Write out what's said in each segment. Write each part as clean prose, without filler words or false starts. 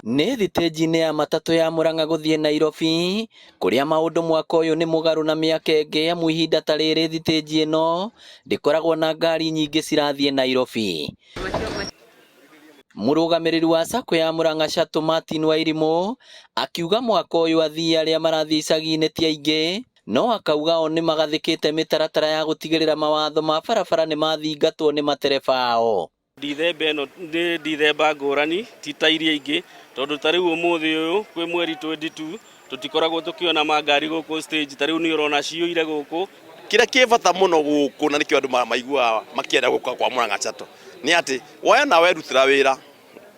Nĩ thitĩnji-inĩ ya matatũ ya Murang'a gũthiĩ Nairobi, kũrĩa maũndũ mwaka ũyũ nĩ mũgarũ na mĩaka ĩngĩ, amu ihinda ta rĩrĩ thitĩnji ĩno ndĩkoragwo na ngari nyingĩ cirathiĩ Nairobi. Mũrũgamĩrĩri wa SACCO ya Murang'a Shuttle Martin Wairimũ akiuga mwaka ũyũ athii arĩa marathiĩ icagi-inĩ ti aingĩ, no akauga o nĩ magathĩkĩte mĩtaratara ya gũtigĩrĩra mawatho ma barabara nĩ mathingatwo nĩ matereba ao. Ndithemba ĩno nĩ ndithemba ngũrani ti ta iria ingĩ, tondũ ta rĩu ũmũthĩ ũyũ kwĩ mweri 22 tũtikoragwo tũkĩona mangari gũkũ stage, ta rĩu nĩ ũrona ciyũire gũkũ. Kĩrĩa kĩ bata mũno gũkũ na nĩkĩo andũ maiguaga makĩenda gũka kwa Murang'a Shuttle nĩ atĩ woya na werutĩra wĩra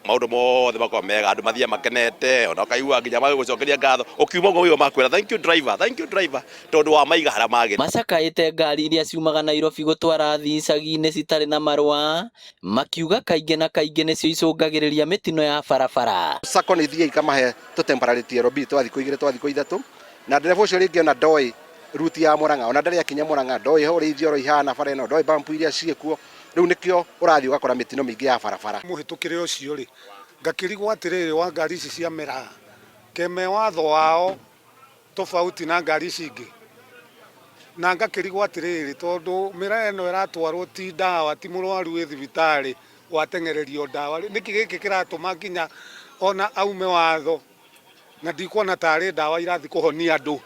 maũndũ mothe makoragwo mega, andũ mathiaga makenete, ona ũkaigua nginya magĩgũcokeria ngatho, ũkiuma ũguo wĩiga makwĩra thank you driver, tondũ wa maiga harĩa magĩrĩire. Macakaĩte ngari iria ciumaga Nairobi gũtwara athii icagi-inĩ citarĩ na marũa, makiuga kaingĩ na kaingĩ nĩcio icũngagĩrĩria mĩtino ya barabara. SACCO nĩ ithiaga ikamahe temporary TLB twa thikũ 2 twa thikũ 3, na ndereba ũcio rĩngĩ ona ndoĩ ruti ya Murang'a, ona ndarĩ akinya Murang'a, ndoĩ ho ũrĩa ithioro ihana bara ĩno, ndoĩ bump iria ciĩkuo, rĩu nĩkĩo ũrathiĩ ũgakora mĩtino mĩingĩ ya barabara. Mũhĩtũkĩre ũcio rĩ, ngakĩrigwo atĩrĩrĩ, wa ngari ici cia mera keme watho wao tofauti na ngari ici ingĩ, na ngakĩrigwo atĩrĩrĩ, tondũ mera ĩno ĩratwarwo ti ndawa, ti mũrwaru wĩ thibitarĩ wateng'ererio ndawa, nĩkĩ gĩkĩ kĩratũma nginya ona aume watho na ndikuona tarĩ ndawa irathi kũhonia andũ.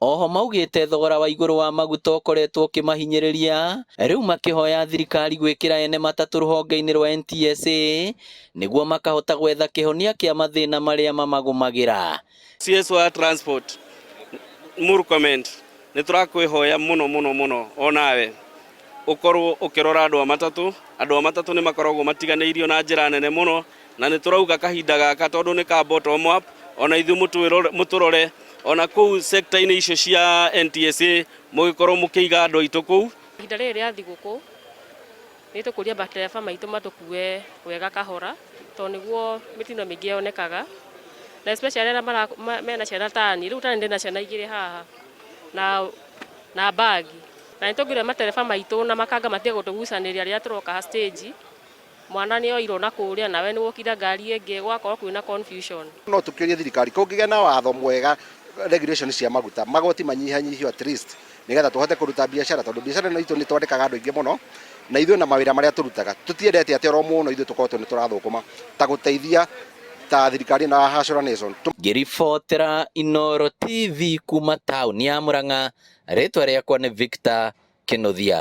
Oho maugĩte thogora wa igũrũ wa maguta ũkoretwo ũkĩmahinyĩrĩria, rĩu makĩhoya thirikari gwĩkĩra ene matatũ rũhonge-inĩ rwa NTSA nĩguo makahota gwetha kĩhonia kĩa mathĩna marĩa mamagũmagĩra. CS wa transport Murkomen, nĩ tũrakwĩhoya mũno onawe ũkorwo ũkĩrora andũ a matatũ nĩ makoragwo matiganĩirio na njĩra nene mũno, na nĩ tũrauga kahinda gaka tondũ nĩ ka bottom up, ona ithuĩ mũtũrore ona kũu sector-inĩ icio cia NTSA mũgĩkorwo mũkĩiga andũ aitũ kũu. Ihinda rĩrĩ rĩa thigũkũ nĩ tũkũria matereba maitũ matũkue wega kahora, tondũ nĩguo mĩtino mĩingĩ yonekaga, na especially arĩa mena ciana ta niĩ, rĩu ta ndĩ na ciana 2 haha na bagi, na nĩ tũkũria matereba maitũ na makanga matige gũtũgucanĩria rĩrĩa tũroka stage, mwana nĩ oirwo na kũrĩa nawe nĩ wokira ngari ĩngĩ, gwakorwo kwĩna confusion. No tũkĩrie thirikari kũngĩgĩa na watho mwega, regulation cia maguta, magoti manyihanyihio at least nĩgetha tũhote kũruta biacara, tondũ biacara ĩno itũ nĩ twandĩkaga andũ aingĩ mũno, na ithuĩ na mawĩra marĩa tũrutaga tũtiendete atĩ oro mũno ithuĩ tũkorwo nĩ tũrathũkũma ta gũteithia ta thirikari na Hustler Nation. Ngĩribotera Inooro TV kuma taũni ya Murang'a, rĩtwa rĩakwa nĩ Victor Kĩnuthia.